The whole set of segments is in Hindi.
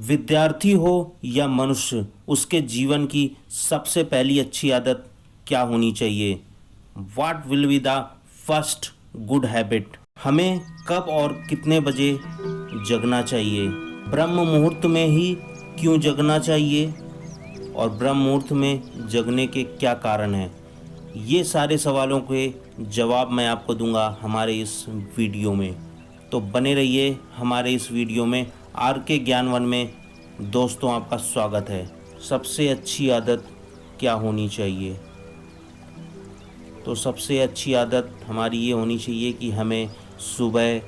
विद्यार्थी हो या मनुष्य, उसके जीवन की सबसे पहली अच्छी आदत क्या होनी चाहिए? What will be the first good habit? हमें कब और कितने बजे जगना चाहिए? ब्रह्म मुहूर्त में ही क्यों जगना चाहिए? और ब्रह्म मुहूर्त में जगने के क्या कारण हैं? ये सारे सवालों के जवाब मैं आपको दूंगा हमारे इस वीडियो में। तो बने रहिए हमारे इस वीडियो में। आर के ज्ञानवन में दोस्तों आपका स्वागत है। सबसे अच्छी आदत क्या होनी चाहिए? तो सबसे अच्छी आदत हमारी ये होनी चाहिए कि हमें सुबह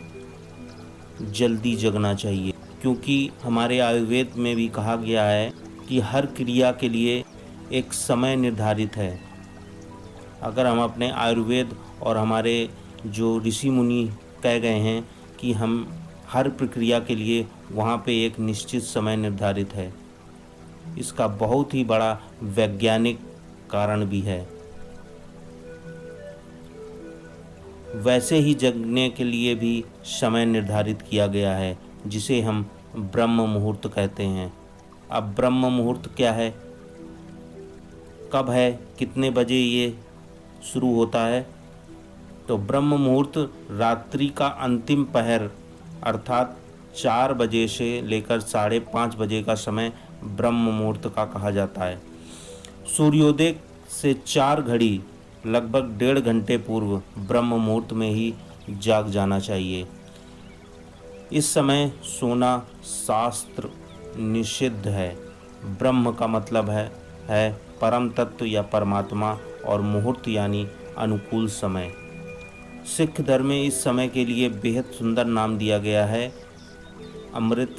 जल्दी जगना चाहिए, क्योंकि हमारे आयुर्वेद में भी कहा गया है कि हर क्रिया के लिए एक समय निर्धारित है। अगर हम अपने आयुर्वेद और हमारे जो ऋषि मुनि कह गए हैं कि हम हर प्रक्रिया के लिए वहाँ पे एक निश्चित समय निर्धारित है, इसका बहुत ही बड़ा वैज्ञानिक कारण भी है। वैसे ही जगने के लिए भी समय निर्धारित किया गया है, जिसे हम ब्रह्म मुहूर्त कहते हैं। अब ब्रह्म मुहूर्त क्या है, कब है, कितने बजे ये शुरू होता है? तो ब्रह्म मुहूर्त रात्रि का अंतिम पहर अर्थात 4 बजे से लेकर 5:30 बजे का समय ब्रह्म मुहूर्त का कहा जाता है। सूर्योदय से 4 घड़ी लगभग 1.5 घंटे पूर्व ब्रह्म मुहूर्त में ही जाग जाना चाहिए। इस समय सोना शास्त्र निषिद्ध है। ब्रह्म का मतलब है परम तत्व या परमात्मा, और मुहूर्त यानी अनुकूल समय। सिख धर्म में इस समय के लिए बेहद सुंदर नाम दिया गया है, अमृत।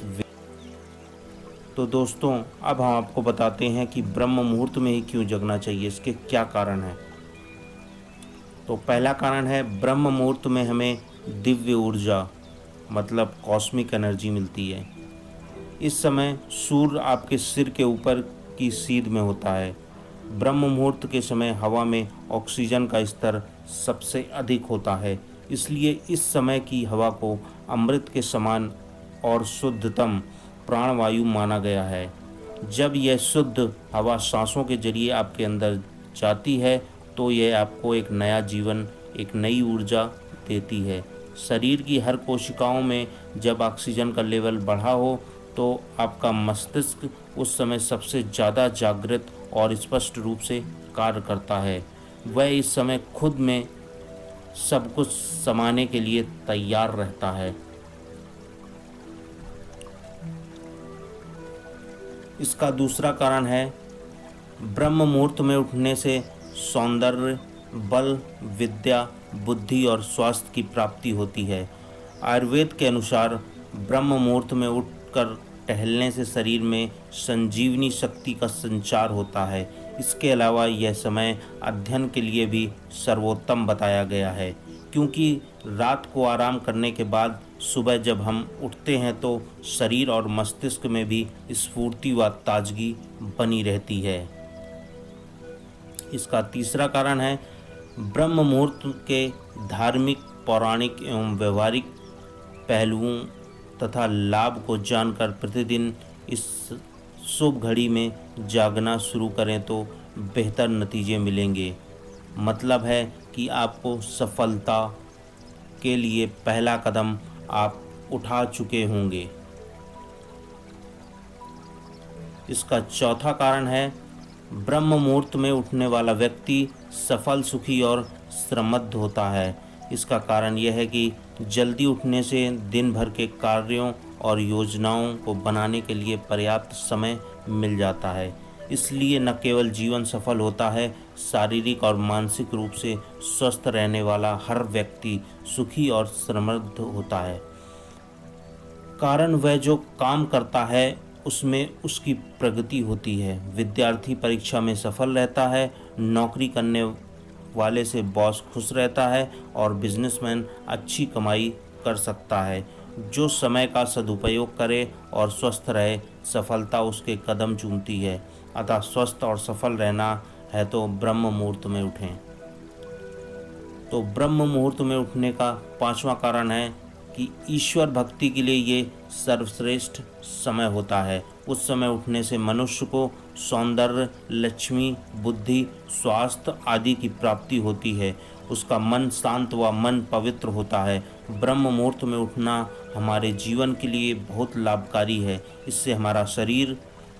तो दोस्तों अब हम आपको बताते हैं कि ब्रह्म मुहूर्त में ही क्यों जगना चाहिए, इसके क्या कारण हैं। तो पहला कारण है, ब्रह्म मुहूर्त में हमें दिव्य ऊर्जा मतलब कॉस्मिक एनर्जी मिलती है। इस समय सूर्य आपके सिर के ऊपर की सीध में होता है। ब्रह्म मुहूर्त के समय हवा में ऑक्सीजन का स्तर सबसे अधिक होता है, इसलिए इस समय की हवा को अमृत के समान और शुद्धतम प्राणवायु माना गया है। जब यह शुद्ध हवा सांसों के जरिए आपके अंदर जाती है तो यह आपको एक नया जीवन, एक नई ऊर्जा देती है। शरीर की हर कोशिकाओं में जब ऑक्सीजन का लेवल बढ़ा हो तो आपका मस्तिष्क उस समय सबसे ज़्यादा जागृत और स्पष्ट रूप से कार्य करता है। वह इस समय खुद में सब कुछ समाने के लिए तैयार रहता है। इसका दूसरा कारण है, ब्रह्म मुहूर्त में उठने से सौंदर्य, बल, विद्या, बुद्धि और स्वास्थ्य की प्राप्ति होती है। आयुर्वेद के अनुसार ब्रह्म मुहूर्त में उठकर टहलने से शरीर में संजीवनी शक्ति का संचार होता है। इसके अलावा यह समय अध्ययन के लिए भी सर्वोत्तम बताया गया है, क्योंकि रात को आराम करने के बाद सुबह जब हम उठते हैं तो शरीर और मस्तिष्क में भी स्फूर्ति व ताजगी बनी रहती है। इसका तीसरा कारण है, ब्रह्म मुहूर्त के धार्मिक, पौराणिक एवं व्यवहारिक पहलुओं तथा लाभ को जानकर प्रतिदिन इस शुभ घड़ी में जागना शुरू करें तो बेहतर नतीजे मिलेंगे। मतलब है कि आपको सफलता के लिए पहला कदम आप उठा चुके होंगे। इसका चौथा कारण है, ब्रह्म मुहूर्त में उठने वाला व्यक्ति सफल, सुखी और समृद्ध होता है। इसका कारण यह है कि जल्दी उठने से दिन भर के कार्यों और योजनाओं को बनाने के लिए पर्याप्त समय मिल जाता है। इसलिए न केवल जीवन सफल होता है, शारीरिक और मानसिक रूप से स्वस्थ रहने वाला हर व्यक्ति सुखी और समृद्ध होता है। कारण वह जो काम करता है उसमें उसकी प्रगति होती है। विद्यार्थी परीक्षा में सफल रहता है, नौकरी करने वाले से बॉस खुश रहता है और बिजनेसमैन अच्छी कमाई कर सकता है। जो समय का सदुपयोग करे और स्वस्थ रहे, सफलता उसके कदम चूमती है। अतः स्वस्थ और सफल रहना है तो ब्रह्म मुहूर्त में उठें। तो ब्रह्म मुहूर्त में उठने का पांचवा कारण है, कि ईश्वर भक्ति के लिए ये सर्वश्रेष्ठ समय होता है। उस समय उठने से मनुष्य को सौंदर्य, लक्ष्मी, बुद्धि, स्वास्थ्य आदि की प्राप्ति होती है। उसका मन शांत व मन पवित्र होता है। ब्रह्म मुहूर्त में उठना हमारे जीवन के लिए बहुत लाभकारी है। इससे हमारा शरीर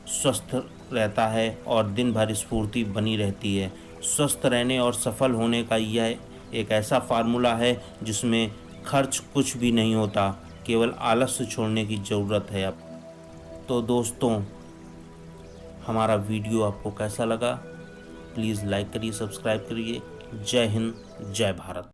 स्वस्थ रहता है और दिन भर स्फूर्ति बनी रहती है। स्वस्थ रहने और सफल होने का यह एक ऐसा फार्मूला है जिसमें खर्च कुछ भी नहीं होता, केवल आलस्य छोड़ने की ज़रूरत है। अब तो दोस्तों, हमारा वीडियो आपको कैसा लगा? प्लीज़ लाइक करिए, सब्सक्राइब करिए। जय हिंद, जय भारत।